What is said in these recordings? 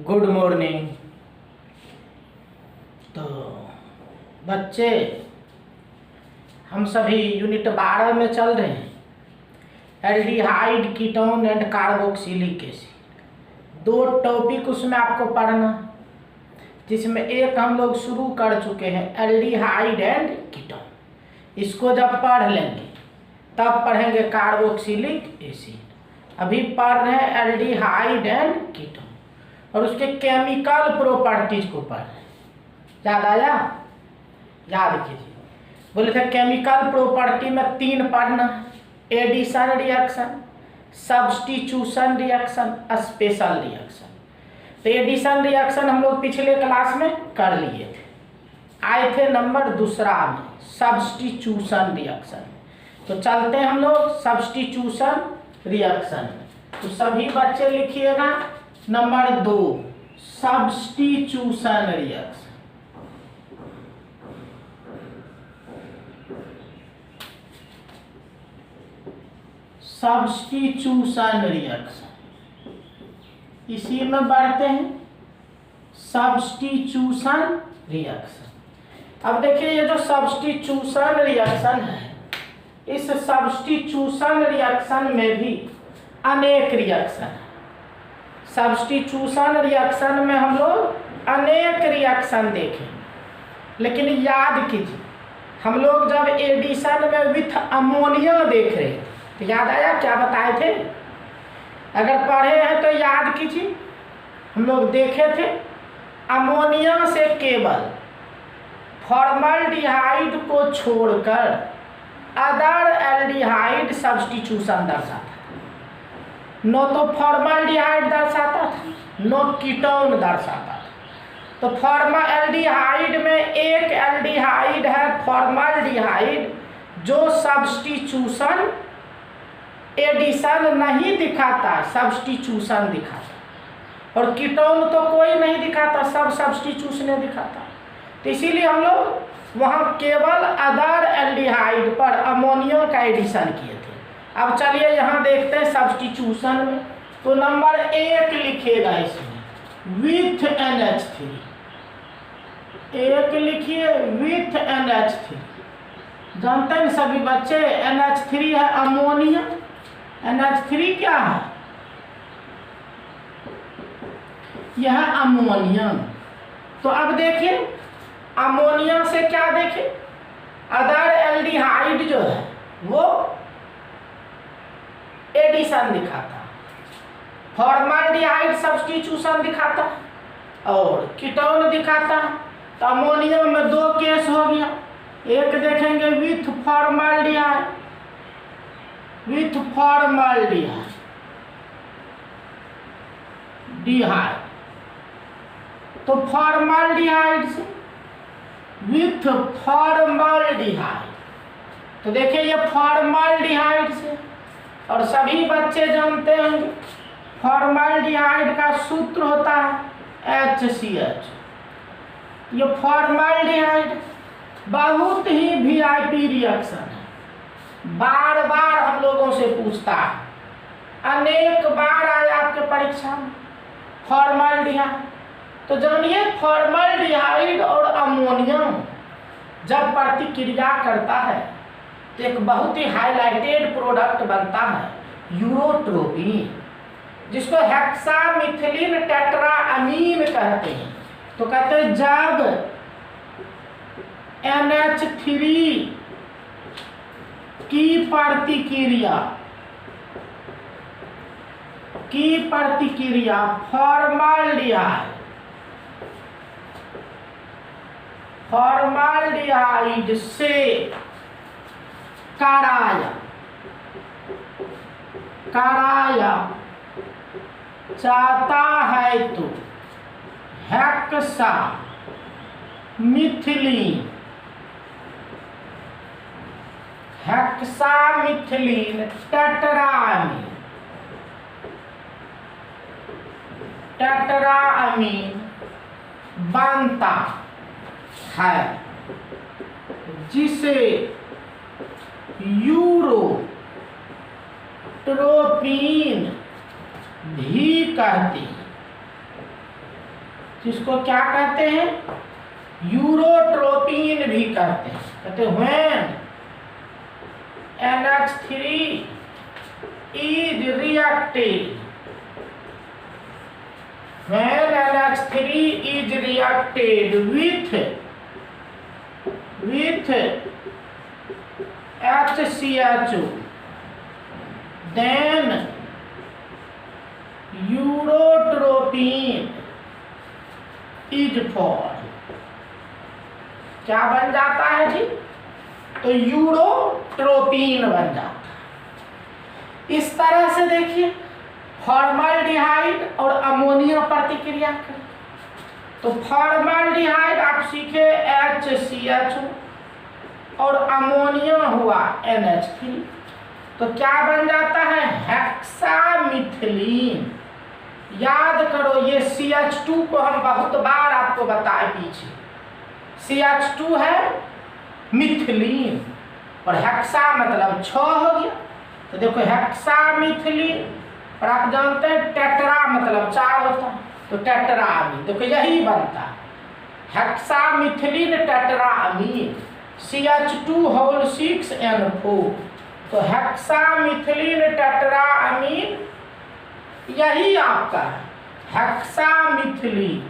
Good morning. तो बच्चे, हम सभी यूनिट 12 में चल रहे हैं। Aldehyde, ketone and carboxylic acid, 2 topic उसमें आपको पढ़ना, जिसमें एक हम लोग शुरू कर चुके हैं एल्डिहाइड एंड कीटोन। इसको जब पढ़ लेंगे तब पढ़ेंगे कार्बोक्सिलिक एसिड। अभी पढ़ रहे हैं एल्डिहाइड एंड कीटोन और उसके केमिकल प्रॉपर्टीज को पढ़ रहे हैं। याद आया? याद कीजिए। बोले थे केमिकल प्रॉपर्टी में 3 पढ़ना, addition reaction, substitution reaction, special reaction. तो एडिशन रिएक्शन हम लोग पिछले क्लास में कर लिए थे, आए थे नंबर 2 में सब्स्टिट्यूशन रिएक्शन। तो चलते हैं हम लोग सब्स्टिट्यूशन रिएक्शन। तो सभी बच्चे लिखिएगा number 2 substitution reaction. Substitution reaction, इसी में बढ़ते हैं सब्स्टिट्यूशन रिएक्शन। अब देखिए ये जो सब्स्टिट्यूशन रिएक्शन है, इस सब्स्टिट्यूशन रिएक्शन में भी अनेक रिएक्शन है। सब्स्टिट्यूशन रिएक्शन में हम लोग अनेक रिएक्शन देखें, लेकिन याद कीजिए हम लोग जब एडिशन में विथ अमोनिया देख रहे थे तो याद आया क्या बताए थे? अगर पढ़े हैं तो याद कीजिए। हम लोग देखे थे अमोनिया से केवल फॉर्मल्डिहाइड को छोड़कर अदर एल्डिहाइड सब्स्टिट्यूशन दर्शाता था। नो तो फॉर्मल्डिहाइड दर्शाता था, नो कीटोन दर्शाता था। तो फॉर्मल्डिहाइड में एक एल्डिहाइड है फॉर्मल्डिहाइड, जो सब्स्टिट्यूशन एडिशन नहीं दिखाता, सब्स्टिट्यूशन दिखाता। और कीटोन तो कोई नहीं दिखाता, सब सब्स्टिट्यूशन दिखाता। तो इसीलिए हम लोग वहाँ केवल अदर एल्डिहाइड पर अमोनिया का एडिशन किए थे। अब चलिए यहाँ देखते हैं सब्स्टिट्यूशन में। तो नंबर 1 लिखिएगा इसमें विथ NH3। 1 लिखिए विथ NH3। जानते हैं सभी बच्चे NH3 है अमोनिया। NH3 क्या है? यह अमोनियम। तो अब देखिए अमोनिया से क्या देखें, अदर एल्डिहाइड जो है वो एडिशन दिखाता, फॉर्मल्डिहाइड सब्स्टिट्यूशन दिखाता और कीटोन दिखाता। तो अमोनियम में 2 केस हो गया। एक देखेंगे विथ फॉर्मल्डिहाइड, विथ फॉर्मल्डिहाइड तो फॉर्मल्डिहाइड से विथ फॉर्मल्डिहाइड। तो देखिए ये फॉर्मल्डिहाइड से, और सभी बच्चे जानते हैं फॉर्मल्डिहाइड का सूत्र होता है HCH। ये फॉर्मल्डिहाइड बहुत ही VIP रिएक्शन है, बार बार हम लोगों से पूछता है, अनेक बार आया आपके परीक्षा में फॉर्मल्डिहाइड। तो जानिए फॉर्मल्डिहाइड और अमोनिया जब प्रतिक्रिया करता है तो एक बहुत ही हाइलाइटेड प्रोडक्ट बनता है यूरोट्रोपिन, जिसको हेक्सामिथिलीन टेट्राअमीन कहते हैं। तो कहते हैं जब NH3 की प्रतिक्रिया फॉर्मल्डिहाइड से कराया जाता है तो हेक्सामिथिलीन टेट्राअमीन बनता है, जिसे यूरोट्रोपिन भी कहते हैं। जिसको क्या कहते हैं, यूरोट्रोपिन भी कहते हैं। कहते हैं when NH3 is reacted, when NH3 is reacted with HCHO, then urotropin is form. क्या बन जाता है जी, तो यूरोट्रोपिन बन जाता है। इस तरह से देखिए फॉर्मल्डिहाइड और अमोनिया प्रतिक्रिया कर, तो फॉर्मल्डिहाइड आप सीखे HCHO और अमोनिया हुआ NH3, तो क्या बन जाता है, हेक्सामिथिलीन। याद करो ये CH2 को हम बहुत बार आपको बताए पीछे, CH2 है मिथिलीन और हेक्सा मतलब 6 हो गया, तो देखो हेक्सामिथिलीन, और आप जानते हैं टेट्रा मतलब 4 होता है, तो टेट्रामीन, देखो यही बनता है हेक्सामिथिलीन टेट्रामीन CH2 6N4, तो हेक्सामिथिलीन टेट्रामीन यही आपका है हेक्सामिथिलीन।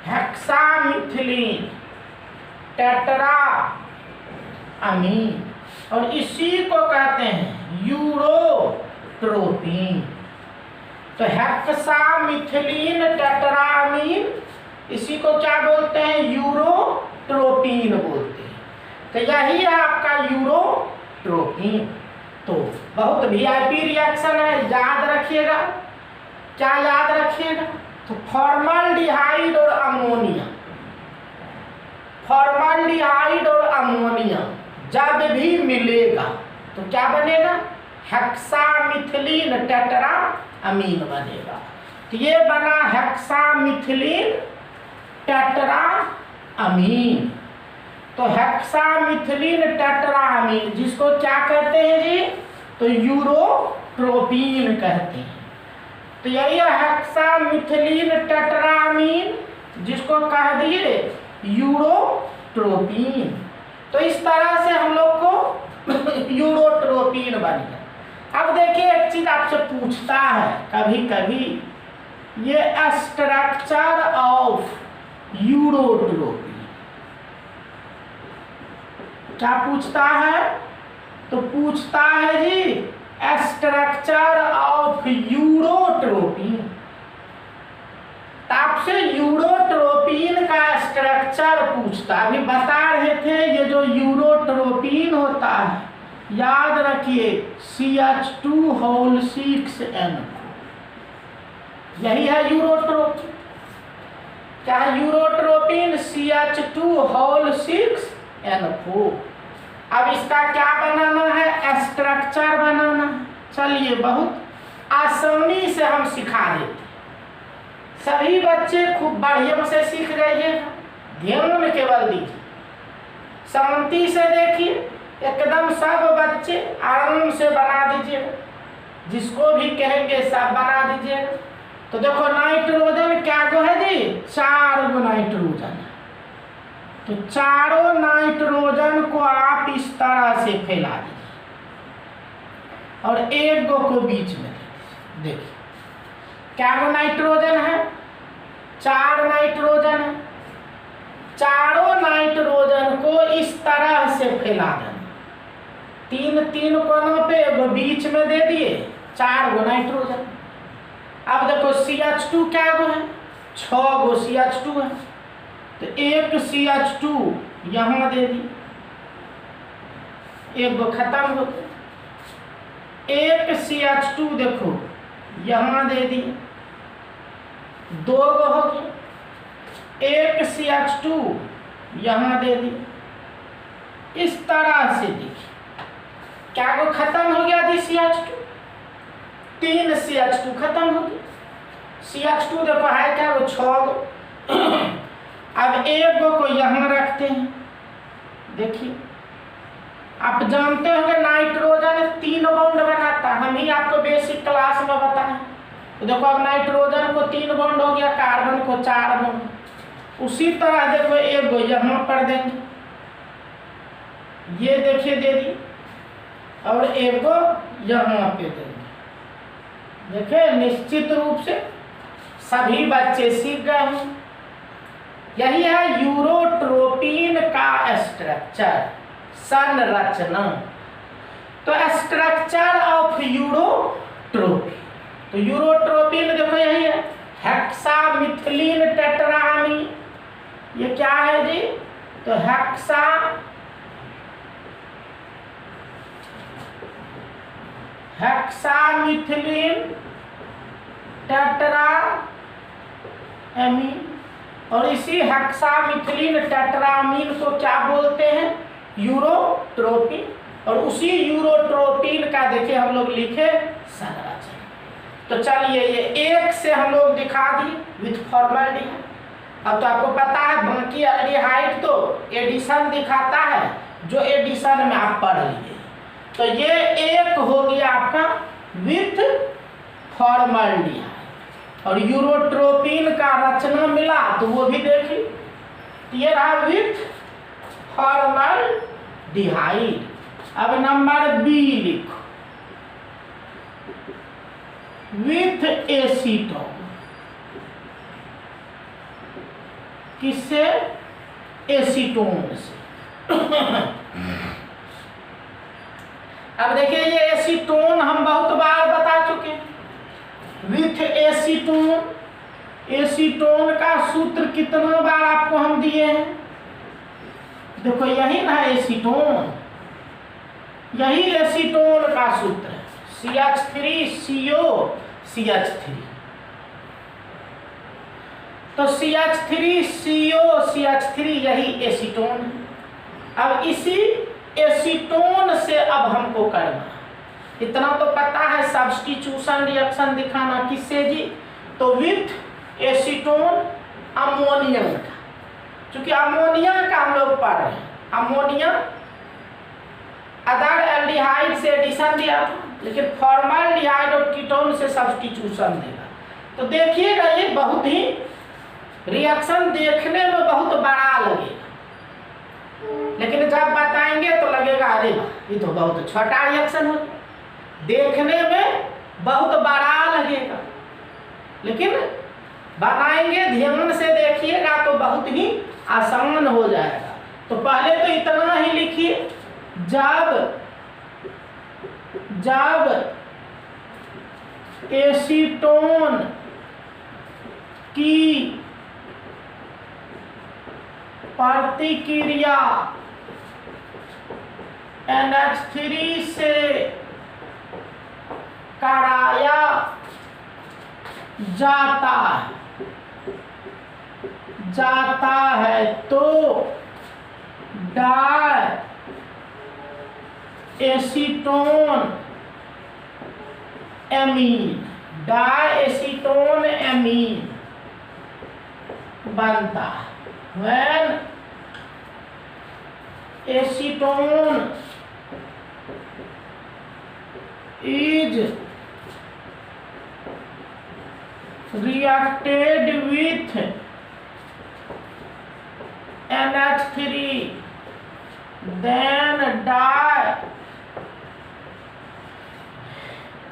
हेक्सामिथिलीन टेट्रामीन, और इसी को कहते हैं यूरोट्रोपिन। तो हेक्सामिथिलीन टेट्रामीन इसी को क्या बोलते हैं, यूरोट्रोपिन बोलते हैं। तो यही है आपका यूरोट्रोपिन। तो बहुत VIP रिएक्शन है, याद रखिएगा। क्या याद रखिएगा, तो फॉर्मल्डिहाइड और अमोनिया, फॉर्मल्डिहाइड और अमोनिया जब भी मिलेगा तो क्या बनेगा, हेक्सामिथिलीन टेट्रामीन बनेगा। तो ये बना हेक्सामिथिलीन टेट्रामीन। तो हेक्सामिथिलीन टेट्रामीन जिसको क्या कहते हैं जी, तो यूरोट्रोपिन कहते हैं। तो यही है हेक्सामिथिलीन टेट्रामीन जिसको कह दिए यूरोट्रोपिन। तो इस तरह से हम लोग को यूरोट्रोपिन बन गया। अब देखिए एक चीज आपसे पूछता है कभी कभी, ये स्ट्रक्चर ऑफ यूरोट्रोपिन क्या पूछता है, तो पूछता है जी स्ट्रक्चर ऑफ यूरोट्रोपिन। आपसे यूरोट्रोपिन का स्ट्रक्चर पूछता, अभी बता रहे थे ये जो यूरोट्रोपिन होता है, याद रखिए CH2 यही है यूरोट्रोपिन। क्या है यूरोट्रोपिन, CH2 अब इसका क्या बनाना है, स्ट्रक्चर बनाना है। चलिए बहुत आसानी से हम सिखा देते, सभी बच्चे खूब बढ़िया से सीख जाइएगा, ध्यान में केवल दीजिए, शांति से देखिए, एकदम सब बच्चे आराम से बना दीजिएगा, जिसको भी कहेंगे सब बना दीजिएगा। तो देखो नाइट्रोजन क्या गो है जी, 4 गो नाइट्रोजन है, तो चारों नाइट्रोजन को आप इस तरह से फैला दीजिए और एक गो को बीच में देखिए। क्या गो नाइट्रोजन है, 4 नाइट्रोजन है, चारों नाइट्रोजन को इस तरह से फैला देना, 3 कोनों पे एगो बीच में दे दिए, 4 गो नाइट्रोजन। अब देखो CH2 क्या गो है, 6 गो CH2 है, तो एक CH2 यहाँ दे दी, एक गो खत्म हो गया, एक CH2 देखो यहाँ दे दी, 2 गो हो गया, एक CH2 यहाँ दे दी। इस तरह से देखिए क्या गो खत्म हो गया जी, CH2, 3 CH2 खत्म हो गया। CH2 देखो है क्या, वो 6 गो। अब एक गो को यहाँ रखते हैं, देखिए आप जानते होंगे नाइट्रोजन 3 बॉन्ड बनाता है, हम ही आपको बेसिक क्लास में बताएं। तो देखो अब नाइट्रोजन को 3 बॉन्ड हो गया, कार्बन को 4 बॉन्ड। उसी तरह देखो एक गो यहाँ पर देंगे, ये देखिए दे दी, और एक गो यहाँ पे देंगे। देखिए निश्चित रूप से सभी बच्चे सीख गए हैं। यही है यूरोट्रोपिन का स्ट्रक्चर, संरचना। तो स्ट्रक्चर ऑफ यूरोट्रोपिन, तो यूरोट्रोपिन देखो यही है, हेक्सामिथिलीन टेट्रामीन। ये क्या है जी? तो हेक्सामिथिलीन टेट्रामीन। और इसी हेक्सामिथिलीन टेट्रामीन को क्या बोलते हैं? यूरोट्रोपिन। और उसी यूरोट्रोपिन का देखिए हम लोग लिखे संरचना। तो चलिए ये एक से हम लोग दिखा दी विथ फॉर्मल्डिहाइड। अब तो आपको पता है बाकी एल्डिहाइड तो एडिशन दिखाता है, जो एडिशन में आप पढ़ लिए। तो ये एक हो गया आपका विथ फॉर्मल्डिहाइड। और यूरोट्रोपिन का रचना मिला तो वो भी देखी, ये रहा विथ फॉर्मल्डिहाइड। अब नंबर बी लिखो, विथ एसीटोन। किससे? एसीटोन से। अब देखिए ये एसीटोन हम बहुत बार बता चुके हैं। विथ एसीटोन, एसीटोन का सूत्र कितना बार आपको हम दिए हैं? देखो यही ना एसीटोन, यही एसीटोन का सूत्र है, CH3CO CH3। तो CH3CO CH3 यही एसीटोन है। अब इसी एसीटोन से अब हमको करना, इतना तो पता है, सब्स्टिट्यूशन रिएक्शन दिखाना। किससे जी? तो विथ एसीटोन अमोनियम का, क्योंकि अमोनिया का हम लोग पढ़ रहे हैं। अमोनिया अदर एल्डिहाइड से एडिशन दिया था, लेकिन फॉर्मल्डिहाइड और कीटोन से सब्स्टिट्यूशन देगा। तो देखिएगा ये बहुत ही रिएक्शन देखने में बहुत बड़ा लगेगा, लेकिन जब बताएंगे तो लगेगा अरे ये तो बहुत छोटा रिएक्शन हो। देखने में बहुत बड़ा लगेगा, लेकिन बनाएंगे ध्यान से देखिएगा तो बहुत ही आसान हो जाएगा। तो पहले तो इतना ही लिखिए, जब एसीटोन की प्रतिक्रिया NH3 से कराया जाता है तो डाई एसीटोन एमीन बनता है। When acetone is reacted with NH3, then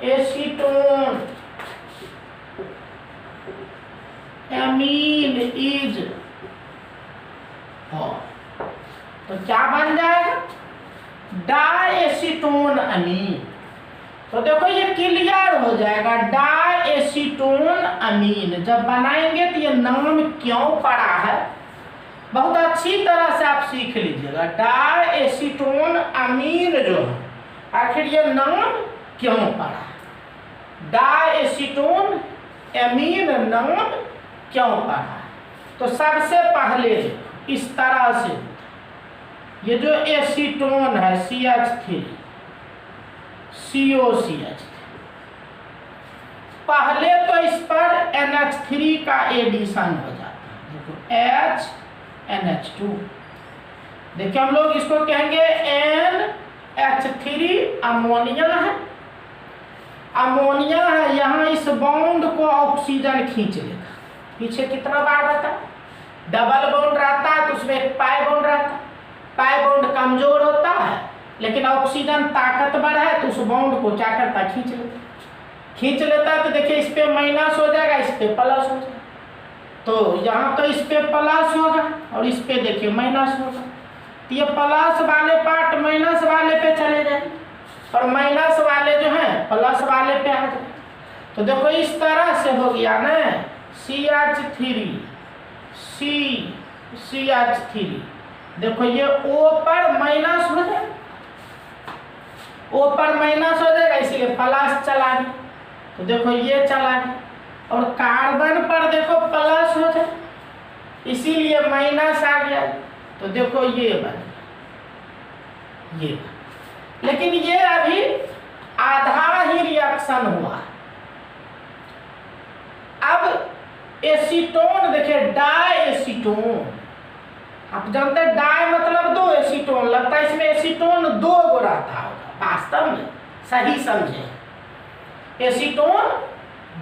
diacetone amine is formed। तो क्या बन जाएगा? डाएसीटोन अमीन। तो देखो ये क्लियर हो जाएगा, डाएसीटोन अमीन जब बनाएंगे तो ये नाम क्यों पड़ा है बहुत अच्छी तरह से आप सीख लीजिएगा। डाएसीटोन अमीन जो है, आखिर ये नाम क्यों पड़ा? डाएसीटोन अमीन नाम क्यों पड़ा? तो सबसे पहले इस तरह से ये जो एसीटोन है CH3 COCH3, पहले तो इस पर NH3 का एडिशन हो जाता है। देखो HNH2, देखिए हम लोग इसको कहेंगे NH3 अमोनिया है, अमोनिया है, यहाँ इस बॉन्ड को ऑक्सीजन खींच लेगा। पीछे कितना बार रहता है, डबल बॉन्ड रहता है तो उसमें एक पाई बॉन्ड रहता है, पाई बॉन्ड कमजोर होता है, लेकिन ऑक्सीजन ताकतवर है तो उस बॉन्ड को क्या करता है, खींच लेता है। खींच लेता है तो देखिए इस पे माइनस हो जाएगा, इस पे प्लस हो जाएगा, तो यहाँ तो इस पे प्लस होगा और इस पे देखिए माइनस होगा, तो ये प्लस वाले पार्ट माइनस वाले पे चले जाएंगे और माइनस वाले जो हैं प्लस वाले पे आ जाए। तो देखो इस तरह से हो गया ना, CH3 CH3, देखो ये O पर माइनस हो जाएगा, O पर माइनस हो जाएगा इसीलिए प्लस चला गया, तो देखो ये चला गया, और कार्बन पर देखो प्लस हो जाए इसीलिए माइनस आ गया, तो देखो ये बन ये बन। लेकिन ये अभी आधा ही रिएक्शन हुआ। अब एसीटोन देखिए, डाई एसीटोन, आप जानते हैं डाई मतलब दो, एसीटोन लगता है इसमें एसीटोन दो गो रहता होगा, वास्तव में सही समझे, एसीटोन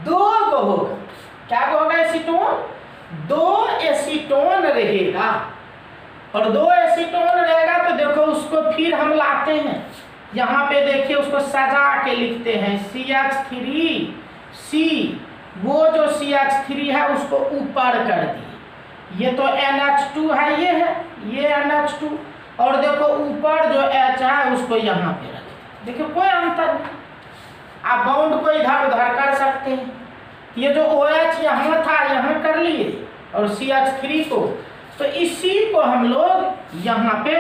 दो गो होगा। क्या होगा, एसीटोन दो एसीटोन रहेगा, और दो एसीटोन रहेगा तो देखो उसको फिर हम लाते हैं यहाँ पे, देखिए उसको सजा के लिखते हैं CH3C, वो जो CH3 है उसको ऊपर कर दिए, ये तो NH2 है, ये है ये NH2, और देखो ऊपर जो H है उसको यहाँ पे रख, देखिए कोई अंतर नहीं, आप बाउंड को इधर उधर कर सकते हैं। ये जो OH यहाँ था यहाँ कर लिए और CH3 को, तो इसी को हम लोग यहाँ पे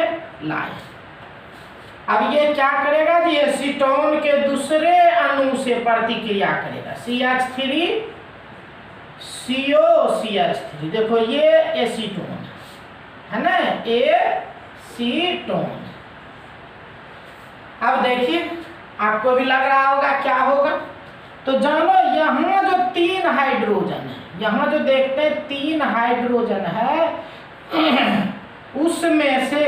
लाए। अब ये क्या करेगा जी, एसीटोन के दूसरे अणु से प्रतिक्रिया करेगा, CH3 COCH3, देखो ये एसीटोन है ना, एसीटोन। अब देखिए आपको भी लग रहा होगा क्या होगा, तो जानो यहाँ जो 3 हाइड्रोजन है, यहाँ जो देखते हैं 3 हाइड्रोजन है, उसमें से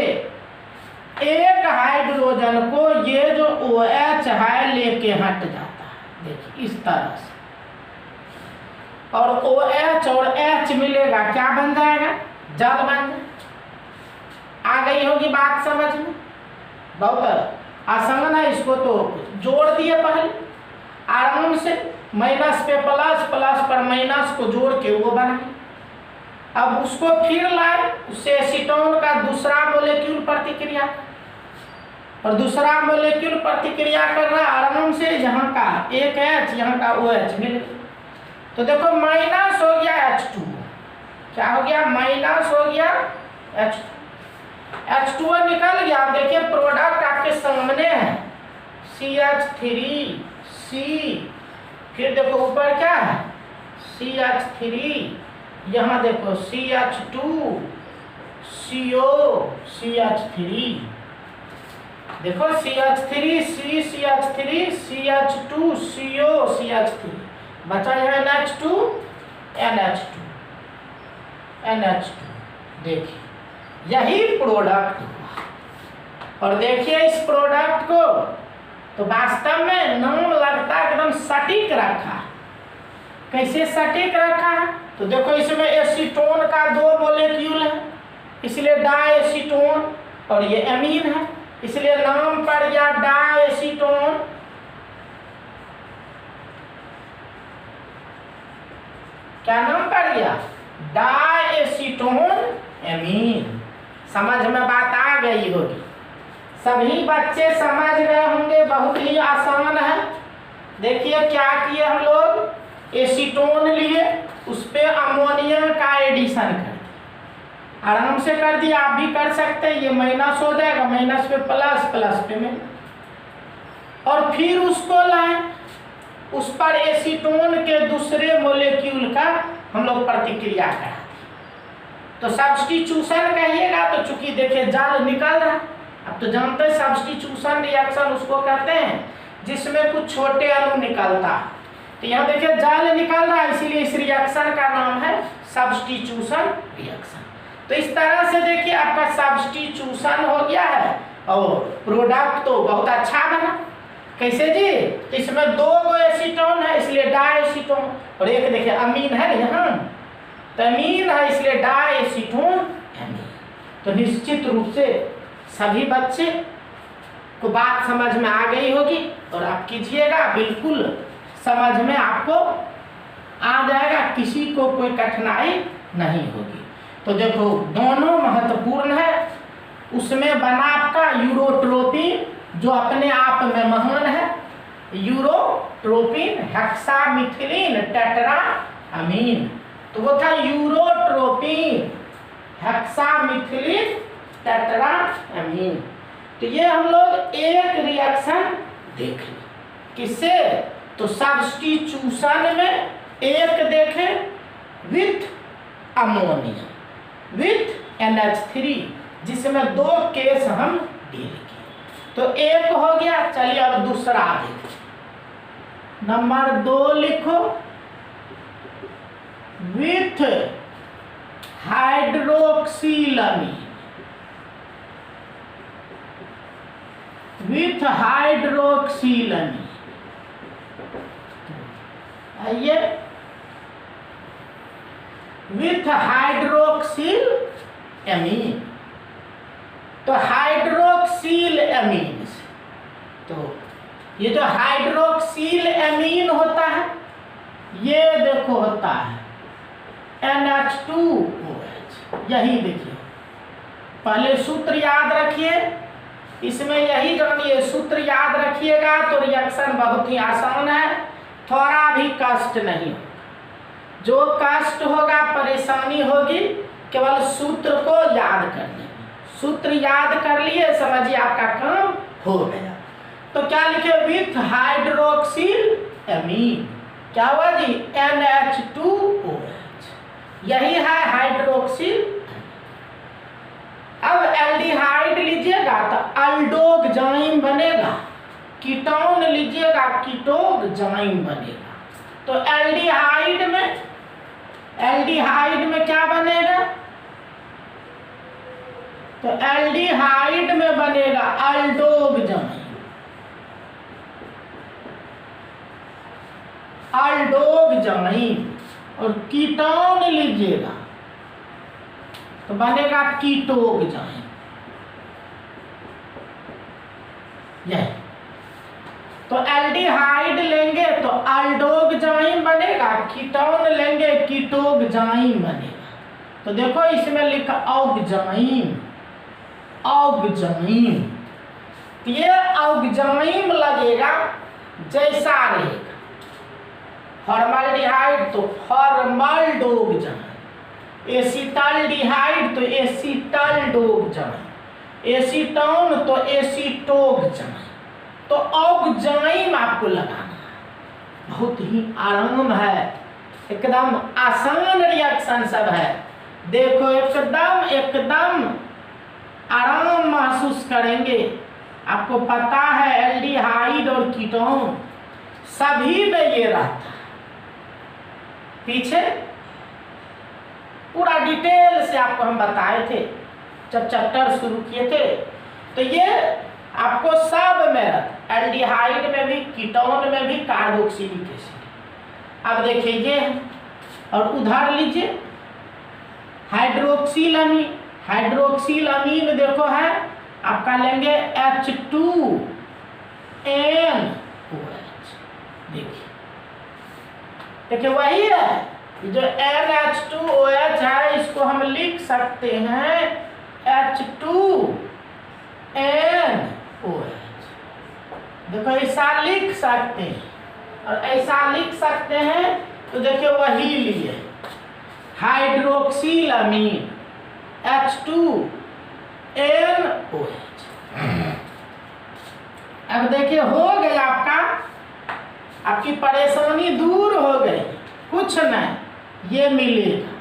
एक हाइड्रोजन को ये जो OH है लेके हट जाता है, देखिए इस तरह से, और OH और H मिलेगा, क्या बन जाएगा, जल बन जाएगा। आ गई होगी बात समझ में, बहुत आसान है, इसको तो जोड़ दिए पहले आराम से, माइनस पे प्लस, प्लस पर माइनस को जोड़ के वो बना। अब उसको फिर लाए, उससे एसीटोन का दूसरा मोलेक्यूल प्रतिक्रिया, और दूसरा मोलेक्यूल प्रतिक्रिया कर रहा आराम से, यहाँ का एक H यहाँ का OH मिल गया, तो देखो माइनस हो गया H2, क्या हो गया, माइनस हो गया H2, H2O निकल गया। अब देखिए प्रोडक्ट आपके सामने है, CH3C, फिर देखो ऊपर क्या है, CH3, यहाँ देखो CH2 CO CH3, देखो CH3C CH3 CH2 CO CH3, बचा है NH2 NH2 NH2, देखिए यही प्रोडक्ट हुआ। और देखिए इस प्रोडक्ट को तो वास्तव में नाम लगता है एकदम सटीक रखा। कैसे सटीक रखा है, तो देखो इसमें एसीटोन का 2 मोलेक्यूल है, इसलिए डाएसीटोन, और ये एमीन है इसलिए नाम पड़ गया डाएसीटोन। क्या नाम पड़ गया, डाएसीटोन एमीन। समझ में बात आ गई होगी, सभी बच्चे समझ गए होंगे, बहुत ही आसान है। देखिए क्या किए हम लोग, एसीटोन लिए, उस पे अमोनिया का एडिशन कर दिया, आराम से कर दिया, आप भी कर सकते हैं। ये माइनस हो जाएगा, माइनस पे प्लस, प्लस पे में, और फिर उसको लाए, उस पर एसीटोन के दूसरे मोलेक्यूल का हम लोग प्रतिक्रिया करा। तो सब्स्टिट्यूशन कहिएगा तो चूंकि देखिए जाल निकल रहा, अब तो जानते हैं सब्स्टिट्यूशन रिएक्शन उसको कहते हैं जिसमें कुछ छोटे अणु निकलता है। तो यहाँ देखिए जाल निकल रहा है, इसीलिए इस रिएक्शन का नाम है सब्स्टिट्यूशन रिएक्शन। तो इस तरह से देखिए आपका सब्स्टिट्यूशन हो गया है और प्रोडक्ट तो बहुत अच्छा बना। कैसे जी? इसमें 2 गो एसीटोन है इसलिए डाएसीटोन, और एक देखिए अमीन है ना यहाँ, तो अमीन है इसलिए डाएसीटोन अमीन। तो निश्चित रूप से सभी बच्चे को बात समझ में आ गई होगी, और आप कीजिएगा, बिल्कुल समझ में आपको आ जाएगा, किसी को कोई कठिनाई नहीं होगी। तो देखो दोनों महत्वपूर्ण है। उसमें बना आपका यूरोट्रोपिन जो अपने आप में महान है, यूरोट्रोपिन हेक्सामिथिलीन टेट्रा अमीन, तो वो था यूरोट्रोपिन हेक्सामिथिलीन टेट्रा अमीन। तो ये हम लोग एक रिएक्शन देख लें, किससे? तो सब्स्टिट्यूशन में एक देखें विथ अमोनिया विथ NH3, जिसमें 2 केस हम डील किए। तो एक हो गया, चलिए अब दूसरा देखिए। नंबर 2 लिखो, विथ हाइड्रोक्सिलामीन विथ हाइड्रोक्सिलामीन। आइए, विथ हाइड्रोक्सिल एमीन, तो हाइड्रोक्सिल एमीन से, तो ये जो हाइड्रोक्सिल एमीन होता है, ये देखो होता है NH2OH। यही देखिए, पहले सूत्र याद रखिए, इसमें यही जानिए, सूत्र याद रखिएगा तो रिएक्शन बहुत ही आसान है, थोड़ा भी कष्ट नहीं होगा। जो कष्ट होगा, परेशानी होगी केवल सूत्र को याद करने में। सूत्र याद कर लिए, समझिए आपका काम हो गया। तो क्या लिखे? विथ हाइड्रोक्सिल एमीन, क्या हुआ जी? NH2OH, यही है हाइड्रोक्सिल। अब एल्डिहाइड लीजिएगा तो अल्डोगजाइम बनेगा, कीटोन लीजिएगा कीटोगजाइम बनेगा। तो एल्डिहाइड में क्या बनेगा? तो एल्डिहाइड में बनेगा अल्डोगजाइम, और कीटोन लीजिएगा तो बनेगा कीटोगजाइम। यह तो एल्डिहाइड लेंगे तो अल्डोगजाइम बनेगा, कीटोन लेंगे कीटोगजाइम बनेगा। तो देखो इसमें लिखा ऑक्जाइम, ये ऑक्जाइम लगेगा जैसा रहेगा। फॉर्मल्डिहाइड तो फॉर्मल्डोगजाइम, एसिटाल्डिहाइड तो एसिटाल्डोगजाइम, एसीटोन तो एसीटोगजाइम। तो ऑक्जाइम आपको लगाना, बहुत ही आराम है, एकदम आसान रिएक्शन सब है। देखो एकदम आराम महसूस करेंगे। आपको पता है एल्डिहाइड और कीटोन सभी में ये रहता है। पीछे पूरा डिटेल से आपको हम बताए थे जब चैप्टर शुरू किए थे। तो ये आपको सब में, एल्डिहाइड में भी, कीटोन में भी, कार्बोक्सिलिक एसिड। अब देखिए ये, और उधर लीजिए हाइड्रोक्सिलामीन। हाइड्रोक्सिलामीन देखो है आपका, लेंगे H2NOH। देखिए वही है, जो NH2OH है इसको हम लिख सकते हैं H2NOH। देखो ऐसा लिख सकते हैं और ऐसा लिख सकते हैं। तो देखिए वही लिए हाइड्रोक्सिलामीन H2NOH। अब देखिए हो गया आपका, आपकी परेशानी दूर हो गई। कुछ नहीं, ये मिलेगा,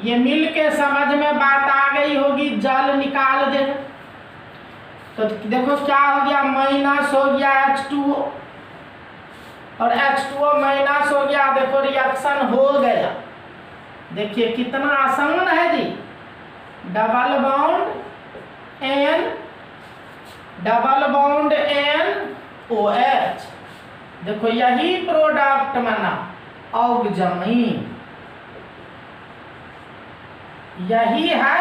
ये मिल के समझ में बात आ गई होगी, जल निकाल देगा। तो देखो क्या हो गया, माइनस हो गया H2O और H2O माइनस हो गया। देखो रिएक्शन हो गया। देखिए कितना आसान है जी, double bond double bond NOH। देखो यही प्रोडक्ट बना ऑक्जामाइन, यही है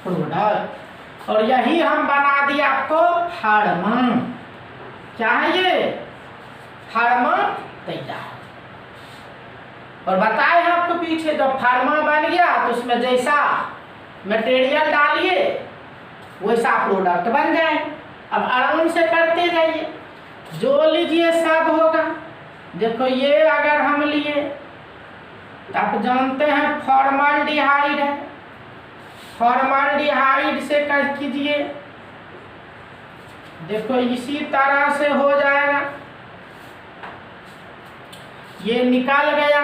प्रोडक्ट, और यही हम बना दिए आपको हार्मोन। क्या है ये? हार्मोन तैयार। और बताए हैं आपको पीछे, जब फार्मा बन गया तो उसमें जैसा मटेरियल डालिए वैसा प्रोडक्ट बन जाए। अब आराम से करते जाइए, जो लीजिए सब होगा। देखो ये अगर हम लिए तो आप जानते हैं फॉर्मल्डिहाइड है, फॉर्मल्डिहाइड से कर कीजिए। देखो इसी तरह से हो जाएगा, ये निकल गया,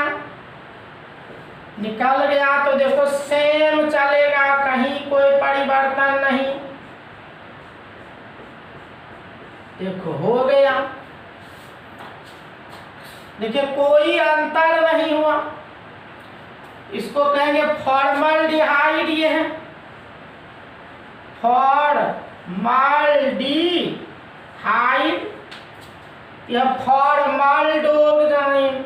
निकल गया तो देखो सेम चलेगा, कहीं कोई परिवर्तन नहीं। देखो हो गया, देखिए कोई अंतर नहीं हुआ। इसको कहेंगे फॉर्मल्डिहाइड, ये है फॉर्मल्डिहाइड, यह फॉर्मल्डोक्साइन,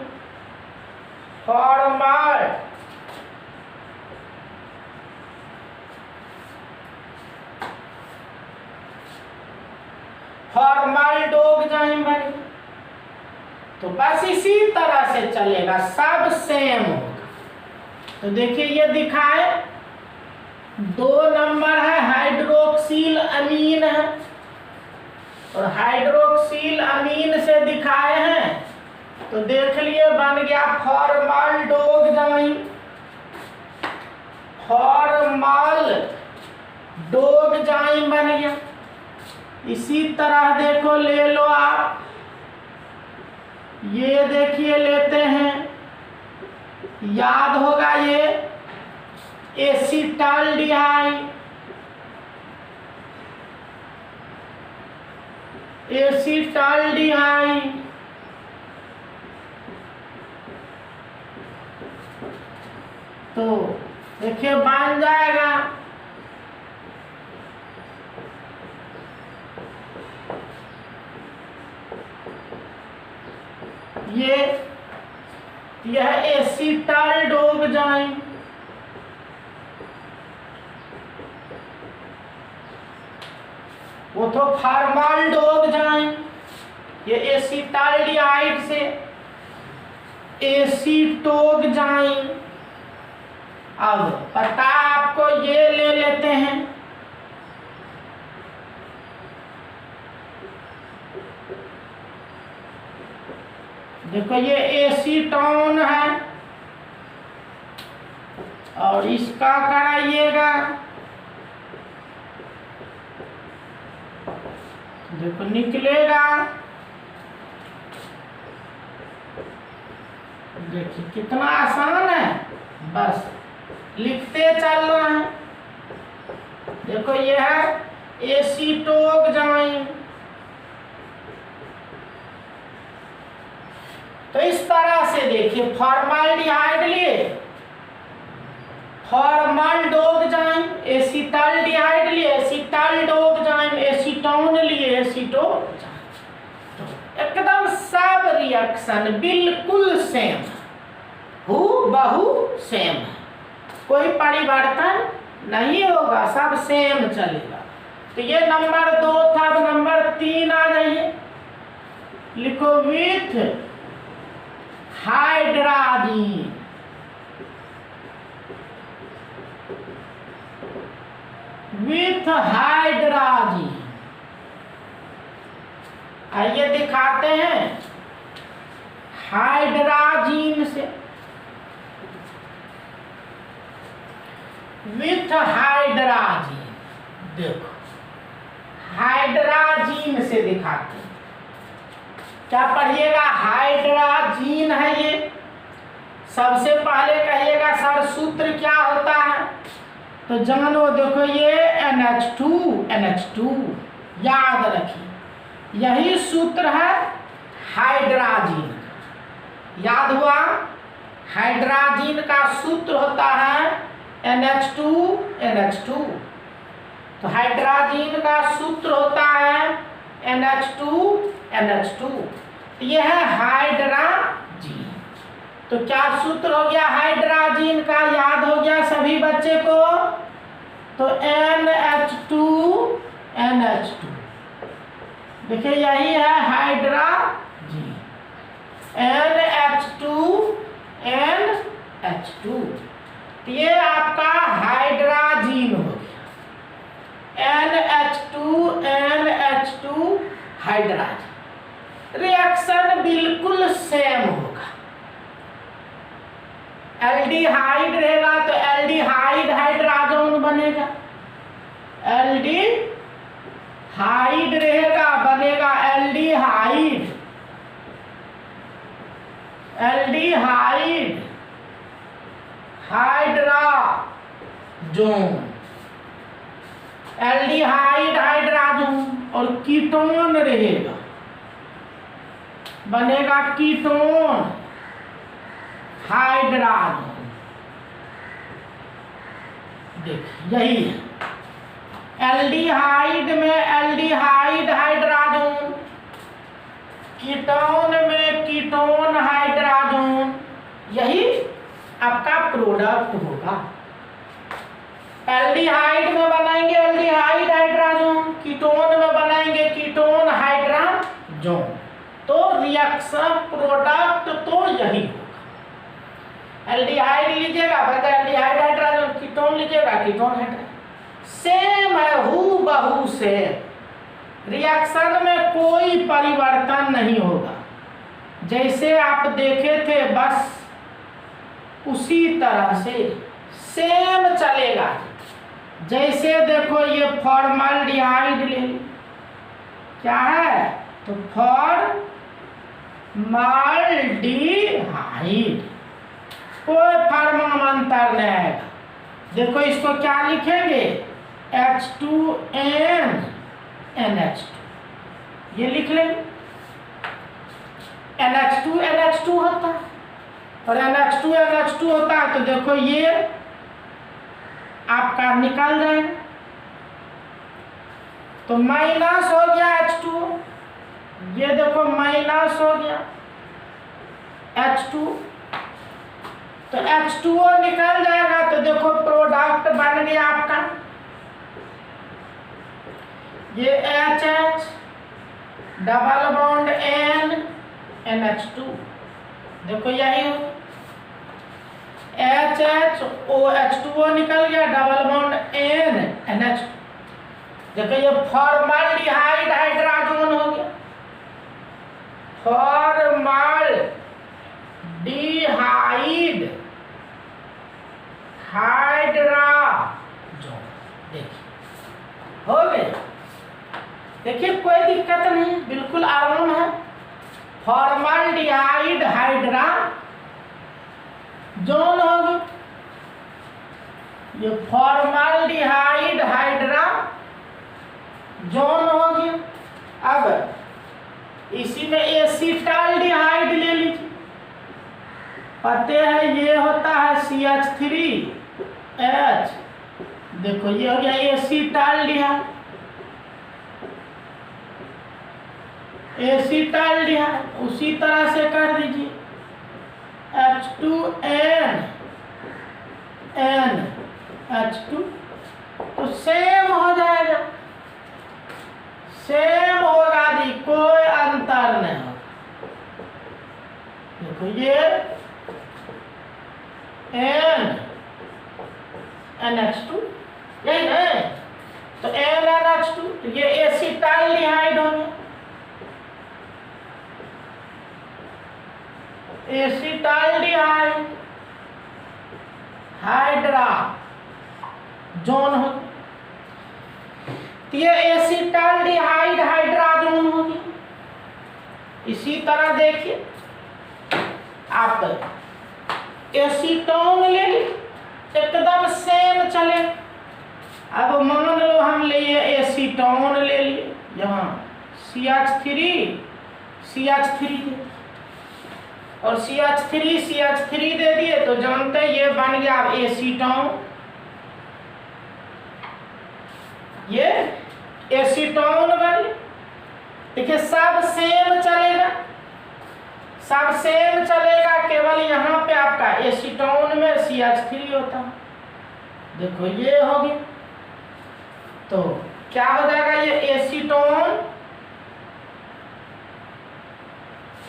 फॉर्मल्डोक्साइन बन। तो बस इसी तरह से चलेगा, सब सेम होगा। तो देखिए ये दिखाए 2 नंबर है, हाइड्रोक्सिल अमीन है, और हाइड्रोक्सिल अमीन से दिखाए हैं तो देख लिए बन गया फॉर्मल्डोक्साइन, फॉर्मल्डोक्साइन बन गया। इसी तरह देखो ले लो आप, ये देखिए लेते हैं, याद होगा ये एसिटाल्डिहाइड, एसिटाल्डिहाइड, तो देखिए बन जाएगा यह एसिटाल्डोक्साइन, वो तो फॉर्मल्डोक्साइन, ये एसिटाल्डिहाइड से एसीटोक्साइन। अब पता आपको ये ले लेते हैं, देखो ये एसीटोन है, और इसका कराइएगा, देखो निकलेगा, देखिए कितना आसान है, बस लिखते चल रहे हैं। देखो ये है एसीटोक्साइन। तो इस तरह से देखिए फॉर्मल्डिहाइड लिए फॉर्मल्डोक्साइन, एसिटाल्डिहाइड लिए एसिटाल्डोक्साइन, एसीटोन लिए एसीटोक्साइन। तो एकदम सब रिएक्शन बिल्कुल सेम, हूबहू सेम है, कोई परिवर्तन नहीं होगा, सब सेम चलेगा। तो ये नंबर 2 था। अब नंबर 3 आ जाइए, लिखो विथ हाइड्राजीन, विथ हाइड्राजीन। आइए दिखाते हैं हाइड्राजीन से, विथ हाइड्राजीन। देखो हाइड्राजीन से दिखाते हैं, क्या पढ़िएगा, हाइड्राजीन है ये। सबसे पहले कहिएगा सर सूत्र क्या होता है, तो जानो, देखो ये NH2 याद रखिए, यही सूत्र है हाइड्राजीन। याद हुआ, हाइड्राजीन का सूत्र होता है NH2। तो हाइड्रोजन का सूत्र होता है NH2 ये है हाइड्रोजन। तो क्या सूत्र हो गया हाइड्रोजन का, याद हो गया सभी बच्चे को? तो NH2 देखिए यही है हाइड्रोजन, NH2 ये आपका हाइड्रोजन हो गया, NH2 हाइड्रोजन। रिएक्शन बिल्कुल सेम होगा। एल्डिहाइड रहेगा तो एल्डिहाइड हाइड्रोजन बनेगा, एल्डिहाइड रहेगा बनेगा एल्डिहाइड हाइड्रोजन, एल्डिहाइड हाइड्रोजन। और कीटोन रहेगा बनेगा कीटोन हाइड्रोजन। देखिए यही है, एल्डिहाइड में एल्डिहाइड हाइड्रोजन, कीटोन में कीटोन हाइड्रोजन, यही आपका प्रोडक्ट होगा। एल्डिहाइड में बनाएंगे एल्डिहाइड हाइड्रोजन, कीटोन में बनाएंगे कीटोन हाइड्रोजन। तो रिएक्शन प्रोडक्ट तो यही होगा। एल्डिहाइड लीजिएगा बचा एल्डिहाइड हाइड्रोजन, कीटोन लीजिएगा कीटोन हाइड्रोजन, सेम है, हूबहू सेम। रिएक्शन में कोई परिवर्तन नहीं होगा, जैसे आप देखे थे बस उसी तरह से सेम चलेगा। जैसे देखो ये फॉर्मल्डिहाइड ले ली, क्या है? तो फॉर्मल्डिहाइड, कोई फार्मा में अंतर नहीं आएगा। देखो इसको क्या लिखेंगे? H2N NH2, ये लिख लेंगे। NH2 होता है और NH2 होता है, तो देखो ये आपका निकल जाएगा, तो माइनस हो गया H2, ये देखो माइनस हो गया H2, तो H2O निकल जाएगा, तो देखो प्रोडक्ट बन गया आपका ये HH double bond N NH2, देखो यही हो HH निकल गया, डबल बॉन्ड N NH2, देखो ये फॉर्मल्डिहाइड हाइड्रोजन हो गया, फॉर्मल्डिहाइड हाइड्रोजन। देखिए हो गया, देखिए कोई दिक्कत नहीं, बिल्कुल आराम है। फॉर्मल्डिहाइड हाइड्रोजन होगी, ये फॉर्मल्डिहाइड हाइड्रोजन होगी। अब इसी में एसिटाल्डिहाइड ले लीजिए, पते हैं ये होता है CH3H, देखो ये हो गया एसिटाल्डिहाइड, उसी तरह से कर दीजिए H2N NH2, तो सेम हो जाएगा, सेम होगा जी, कोई अंतर नहीं होगा। देखो ये NH2 यही है, तो NH2, तो ये एसिटाल्डिहाइड हो गया, एसिटाल्डिहाइड हाइड्रोजन हो, तो ये एसिटाल्डिहाइड हाइड्रोजन हो गया। इसी तरह देखिए आप एसीटोन ले ली, एकदम सेम चले। अब मान लो हम लिए एसीटोन ले लिए, यहाँ CH3 और CH3 दे दिए, तो जानते ये बन गया एसीटोन ये एसीटोन बने। देखिए सब सेम चलेगा, सब सेम चलेगा, केवल यहाँ पे आपका एसीटोन में CH3 होता है। देखो ये हो गया, तो क्या हो जाएगा, ये एसीटोन,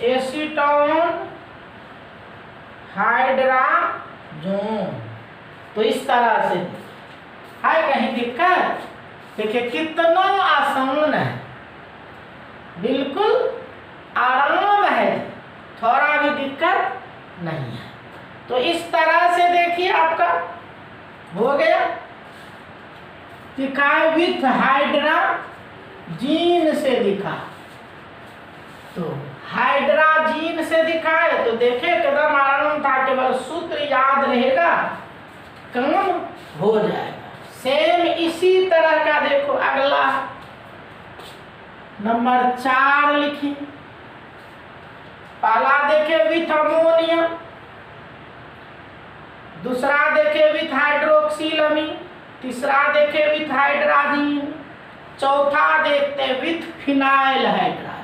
एसीटोन हाइड्राजोन। तो इस तरह से है, कहीं दिक्कत? देखिए कितना आसान है, बिल्कुल आराम है, थोड़ा भी दिक्कत नहीं है। तो इस तरह से देखिए आपका हो गया, दिखाए विथ हाइड्राजीन से दिखा, तो हाइड्राजीन से दिखाए तो देखे एकदम आराम था, केवल सूत्र याद रहेगा, काम हो जाएगा। सेम इसी तरह का देखो अगला नंबर 4 लिखिए। पहला देखे विथ अमोनिया, दूसरा देखे विथ हाइड्रोक्सिलमीन, तीसरा देखे विथ हाइड्राजीन, चौथा देखते हैं with phenyl hydrazine,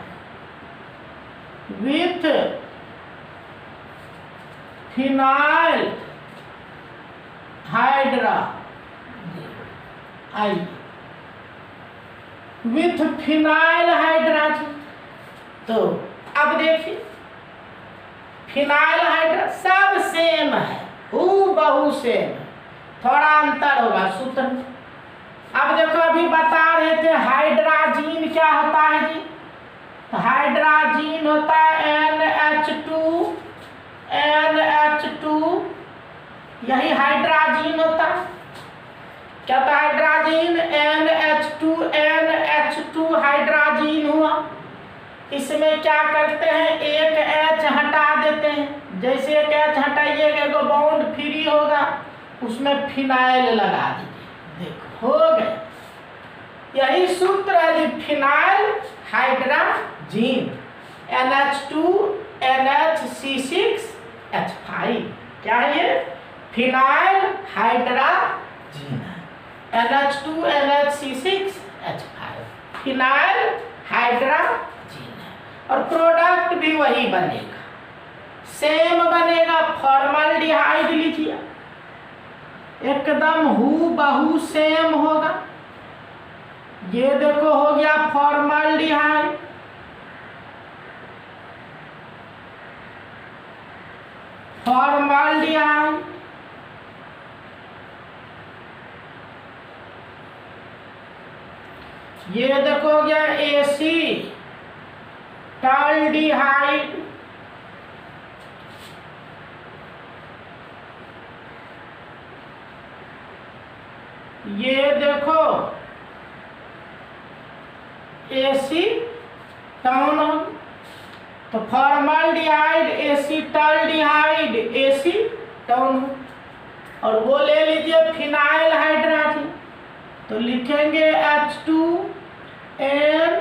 with phenyl hydrazine, आइए विथ फिनाइल हाइड्राजीन। तो अब देखिए फिनाइल हाइड्रा सब सेम है, हूबहू सेम, थोड़ा अंतर होगा सूत्र में। अब देखो अभी बता रहे थे हाइड्राजीन क्या होता है जी, हाइड्राजीन होता है NH2, NH2, यही हाइड्राजीन होता है। क्या था हाइड्राजीन, NH2, NH2 हाइड्राजीन हुआ। इसमें क्या करते हैं, एक H हटा देते हैं, जैसे एक H हटाइएगा तो बॉन्ड फ्री होगा, उसमें फिनाइल लगा दीजिए, देखो हो गया। यही सूत्र है जी, फिनाइल हाइड्राजीन, NH2 NHC6H5, क्या है ये, फिनाइल हाइड्राजीन है, NH2 NHC6H5, फिनाइल हाइड्राजीन है। और प्रोडक्ट भी वही बनेगा, सेम बनेगा, फॉर्मल्डिहाइड लीजिए, एकदम हूबहू सेम होगा। ये देखो हो गया फॉर्मल्डिहाइड, फॉर्मल्डिहाइड, ये देखो हो गया एसीटाल्डिहाइड, ये देखो एसीटोन, तो फॉर्मल्डिहाइड, एसीटाल्डिहाइड, एसीटोन। और वो ले लीजिए फिनाइल हाइड्राजीन, तो लिखेंगे H2N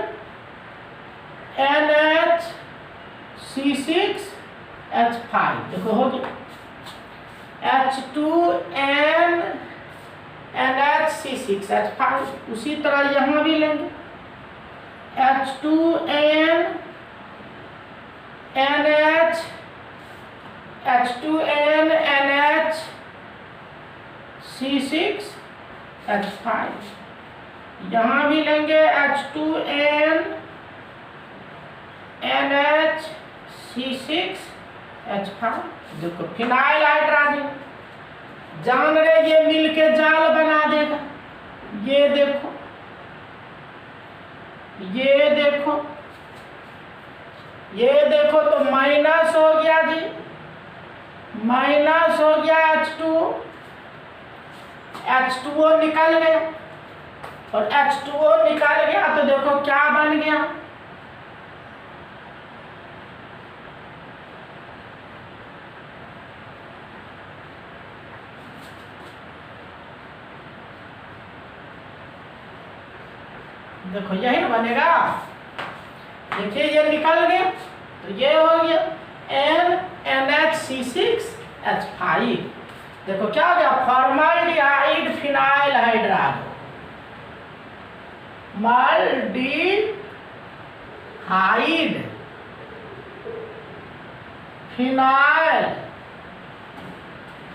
NHC6H5, देखो हो गया H2N NHC6H5। उसी तरह यहाँ भी लेंगे H2N NHC6H5, यहाँ भी लेंगे H2N NHC6H5। देखो फिनाइल हाइड्राजीन, जान रहे ये मिलके जाल बना देगा, ये देखो, ये देखो, ये देखो, तो माइनस हो गया जी, माइनस हो गया H2O निकल गया, और H2O निकल गया तो देखो क्या बन गया, देखो यही बनेगा। देखिए ये निकल गया, तो ये हो गया NHC6H5। देखो क्या हो गया, formaldehyde phenyl hydrazone, formaldehyde phenyl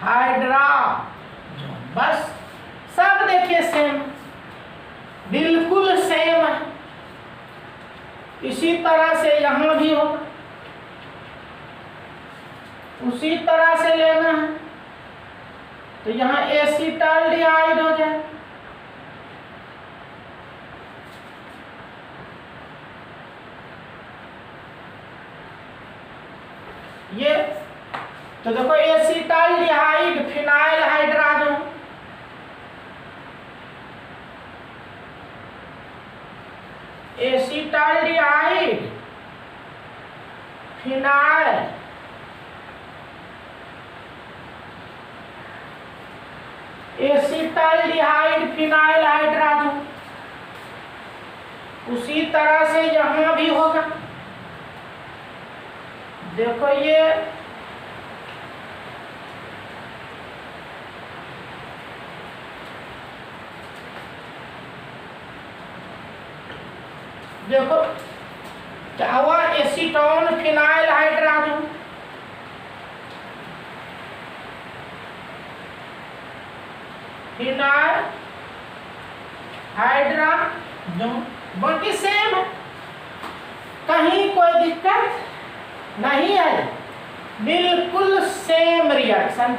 hydrazone. बस सब देखिए सेम, बिल्कुल सेम है। इसी तरह से यहां भी होगा, उसी तरह से लेना है। तो यहां एसिटाल्डिहाइड हो जाए, ये तो देखो acetaldehyde phenyl hydrazone, acetaldehyde phenyl acetaldehyde phenyl hydrazone. उसी तरह से यहां भी होगा। देखो ये देखो क्या हुआ, acetone phenyl hydrazone. Phenyl hydrazone बाकी सेम है, कहीं कोई दिक्कत नहीं है, बिल्कुल सेम रिएक्शन।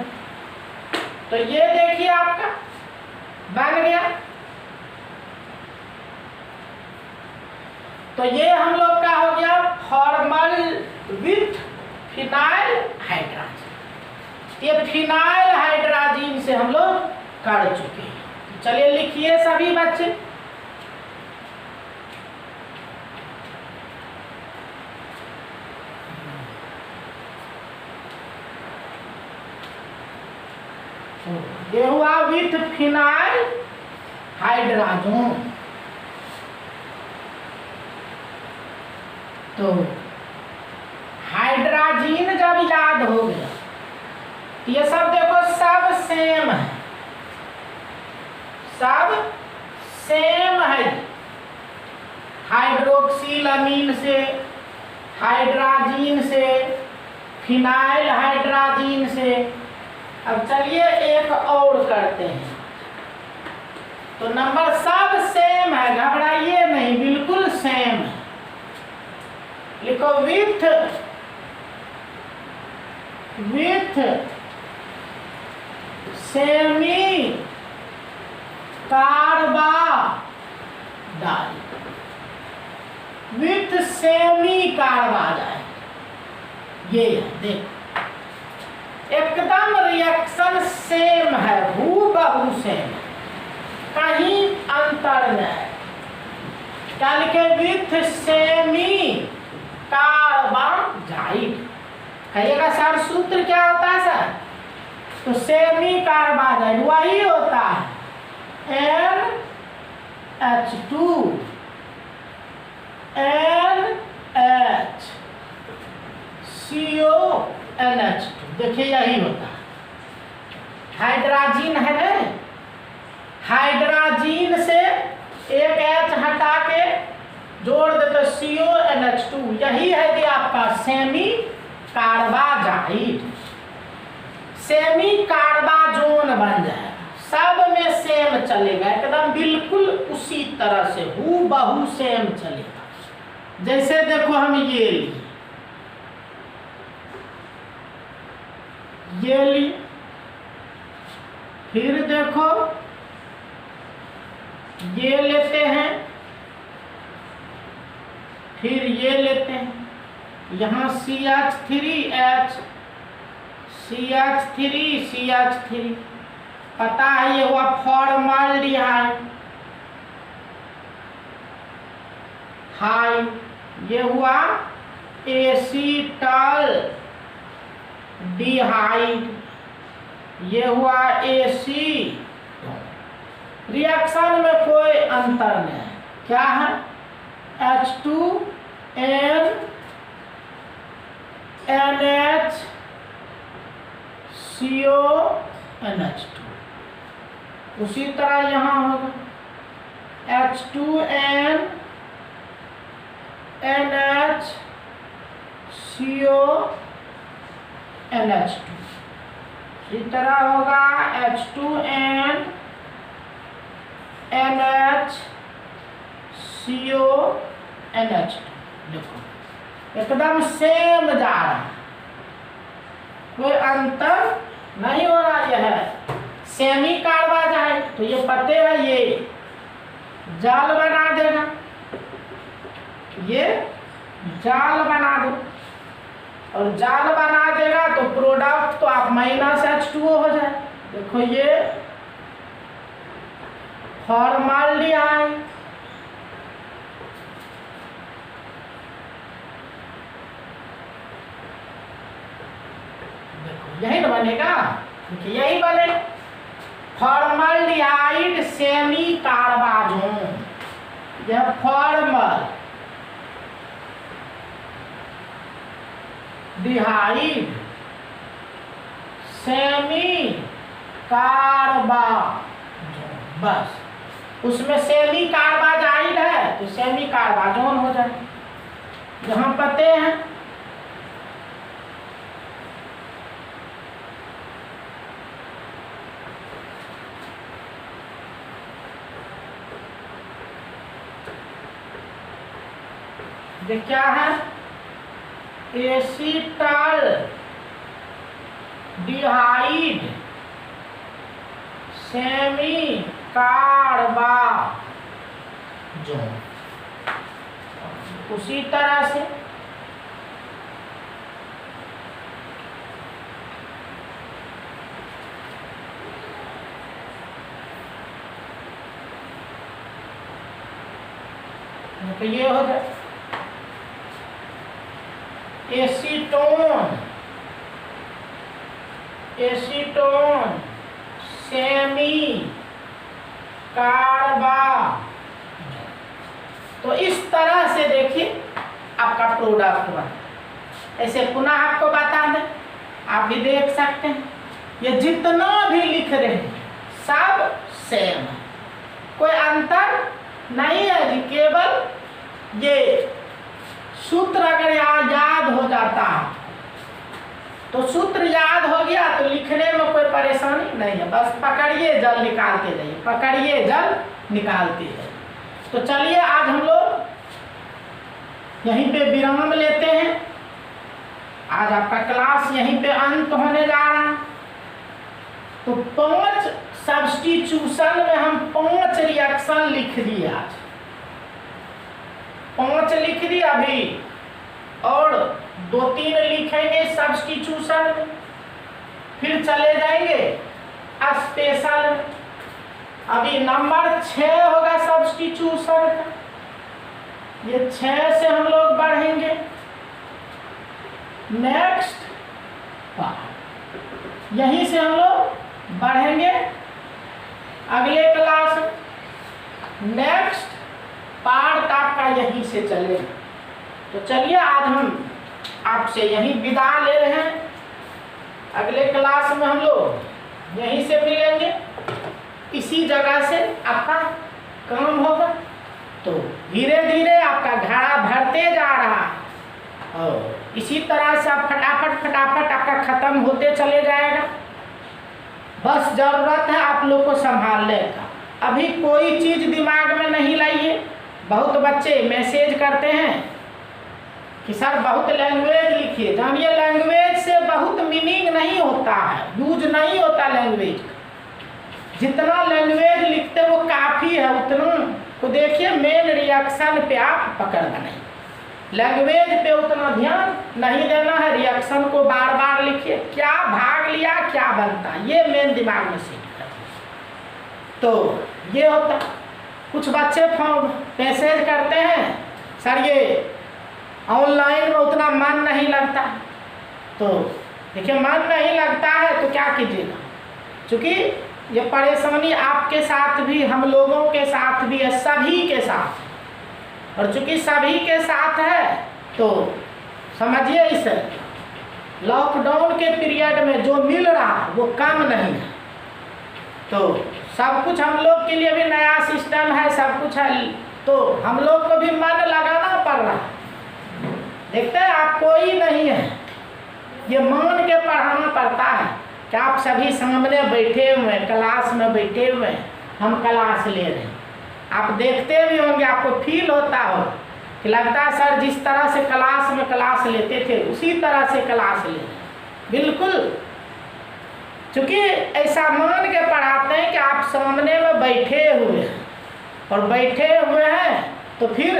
तो ये देखिए आपका बन गया। तो ये हम लोग का हो गया फॉर्मल विथ फिनाइल हाइड्राजीन। ये फिनाइल हाइड्राजीन से हम लोग कर चुके हैं। चलिए लिखिए सभी बच्चे। ये हुआ विथ फिनाइल हाइड्राजोन। तो हाइड्राजीन जब याद हो गया तो ये सब देखो सब सेम है, सब सेम है। हाइड्रोक्सिलामीन से, हाइड्राजीन से, फिनाइल हाइड्राजीन से। अब चलिए एक और करते हैं। तो नंबर सब सेम है, घबराइए नहीं, बिल्कुल सेम है। लिखो with semi carbide, with semi carbide. ये देखो एकदम रिएक्शन सेम है, हूबहू सेम है, कहीं अंतर नहीं। क्या लिखे, विथ सेमी कार्बाइड। कहिएगा सर सूत्र क्या होता है सर? तो सेमी कार्बाइड वही होता है NH2 NH देखिए यही होता है। हाइड्राजीन है ना, हाइड्राजीन से एक H हटा के जोड़ दे तो CONH2, यही है कि आपका सेमी कार्बाजाइड, सेमी कार्बाजोन बन जाएगा। सब में सेम चलेगा, एकदम बिल्कुल उसी तरह से हूबहू सेम चलेगा। जैसे देखो हम ये ली, फिर देखो ये लेते हैं, फिर ये लेते हैं। यहाँ CH3H CH3 पता है, ये हुआ फॉर्मल्डिहाइड हाइड, ये हुआ एसीटल्डिहाइड, ये हुआ एसी। रिएक्शन में कोई अंतर नहीं है। क्या है? H2N NH CONH2। उसी तरह यहाँ होगा H2N NH CO NH2। इसी तरह होगा H2N NH CO NH2। देखो एकदम सेम जा रहा है, कोई अंतर नहीं हो रहा। यह है सेमी कार्बा जाए तो ये पते हैं, ये जाल बना देगा, ये जाल बना दो, और जाल बना देगा तो प्रोडक्ट तो आप -H2O हो जाए। देखो ये फॉर्माल्डिहाइड, देखो यही तो बनेगा, देखिए यही बने फॉर्माल्डिहाइड सेमी कार्बाजोन। यह फॉर्मल डिहाइड सेमी कार्बाजोन, बस उसमें सेमी कार्बाजाइड है तो सेमी कार्बाजोन हो जाए। जहां पते हैं ये क्या है, एसीटल डिहाइड सेमी कार्बाजोन। उसी तरह से तो ये हो जाए एसीटोन सेमी कार्बाजोन। तो इस तरह से देखिए आपका प्रोडक्ट बना। ऐसे पुनः आपको बता दें, आप भी देख सकते हैं, ये जितना भी लिख रहे हैं सब सेम है, कोई अंतर नहीं है जी। केवल ये सूत्र अगर याद हो जाता है तो सूत्र याद हो गया तो लिखने में कोई परेशानी नहीं है। बस पकड़िए जल निकालते जाइए, पकड़िए जल निकालते जाइए। तो चलिए आज हम लोग यहीं पे विराम लेते हैं। आज आपका क्लास यहीं पे अंत होने जा रहा है। तो 5 सब्स्टिट्यूशन में हम 5 रिएक्शन लिख दिए, आज 5 लिख दिए अभी, और 2-3 लिखेंगे सब्स्टिट्यूशन में, फिर चले जाएंगे स्पेशल में। अभी नंबर 6 होगा सब्स्टिट्यूशन का, ये 6 से हम लोग बढ़ेंगे नेक्स्ट पार्ट, यहीं से हम लोग बढ़ेंगे अगले क्लास में। नेक्स्ट पार्ट आपका यहीं से चलेगा। तो चलिए आज हम आपसे यहीं विदा ले रहे हैं। अगले क्लास में हम लोग यहीं से मिलेंगे, इसी जगह से आपका काम होगा। तो धीरे धीरे आपका घड़ा भरते जा रहा है और इसी तरह से आप फटाफट आपका खत्म होते चले जाएगा। बस जरूरत है आप लोग को संभालने का। अभी कोई चीज दिमाग में नहीं लाइए। बहुत बच्चे मैसेज करते हैं कि सर बहुत लैंग्वेज लिखिए। जानिए लैंग्वेज से बहुत मीनिंग नहीं होता है, यूज नहीं होता लैंग्वेज का। जितना लैंग्वेज लिखते वो काफ़ी है, उतना तो देखिए मेन रिएक्शन पे आप पकड़ बनाइए। लैंग्वेज पे उतना ध्यान नहीं देना है, रिएक्शन को बार बार लिखिए, क्या भाग लिया क्या बनता, ये मेन दिमाग में सेट कर। तो ये होता। कुछ बच्चे मैसेज करते हैं सर ये ऑनलाइन में उतना मन नहीं लगता। तो देखिए मन नहीं लगता है तो क्या कीजिएगा, क्योंकि ये परेशानी आपके साथ भी, हम लोगों के साथ भी है, सभी के साथ। और चूंकि सभी के साथ है तो समझिए इस लॉकडाउन के पीरियड में जो मिल रहा है वो कम नहीं है। तो सब कुछ हम लोग के लिए भी नया सिस्टम है, सब कुछ है, तो हम लोग को भी मन लगाना पड़ रहा है। देखते हैं आप कोई नहीं है, ये मान के पढ़ाना पड़ता है कि आप सभी सामने बैठे हुए हैं, क्लास में बैठे हुए हैं, हम क्लास ले रहे हैं। आप देखते भी होंगे, आपको फील होता हो कि लगता है सर जिस तरह से क्लास में क्लास लेते थे उसी तरह से क्लास ले रहे हैं। बिल्कुल, क्योंकि ऐसा मान के पढ़ाते हैं कि आप सामने में बैठे हुए हैं, और बैठे हुए हैं तो फिर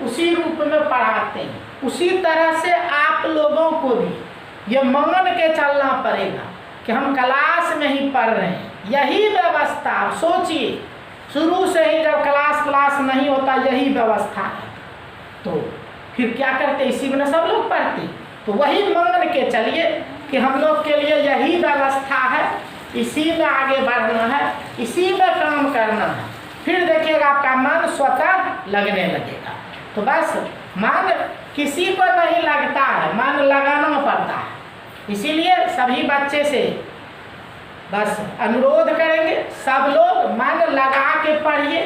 उसी रूप में पढ़ाते हैं। उसी तरह से आप लोगों को भी ये मान के चलना पड़ेगा कि हम क्लास में ही पढ़ रहे हैं। यही व्यवस्था, आप सोचिए, शुरू से ही जब क्लास नहीं होता यही व्यवस्था है, तो फिर क्या करते, इसी में सब लोग पढ़ते। तो वही मान के चलिए कि हम लोग के लिए यही व्यवस्था है, इसी में आगे बढ़ना है, इसी में काम करना है। फिर देखिएगा आपका मन स्वतः लगने लगेगा। तो बस मन किसी को नहीं लगता है, मन लगाना पड़ता है। इसीलिए सभी बच्चे से बस अनुरोध करेंगे, सब लोग मन लगा के पढ़िए,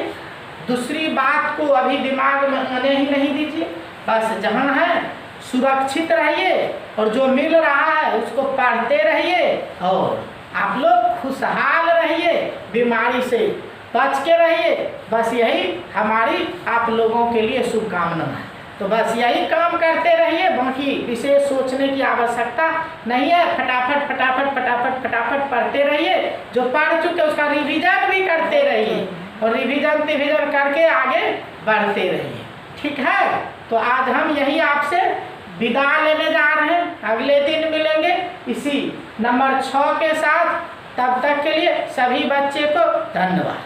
दूसरी बात को अभी दिमाग में आने ही नहीं दीजिए। बस जहाँ है सुरक्षित रहिए, और जो मिल रहा है उसको पढ़ते रहिए, और आप लोग खुशहाल रहिए, बीमारी से बच के रहिए। बस यही हमारी आप लोगों के लिए शुभकामना है। तो बस यही काम करते रहिए, बाकी विशेष सोचने की आवश्यकता नहीं है। फटाफट फटाफट फटाफट फटाफट पढ़ते रहिए, जो पढ़ चुके उसका रिवीजन भी करते रहिए, और रिवीजन करके आगे बढ़ते रहिए। ठीक है, तो आज हम यही आपसे विदा लेने जा रहे हैं। अगले दिन मिलेंगे इसी नंबर 6 के साथ। तब तक के लिए सभी बच्चे को धन्यवाद।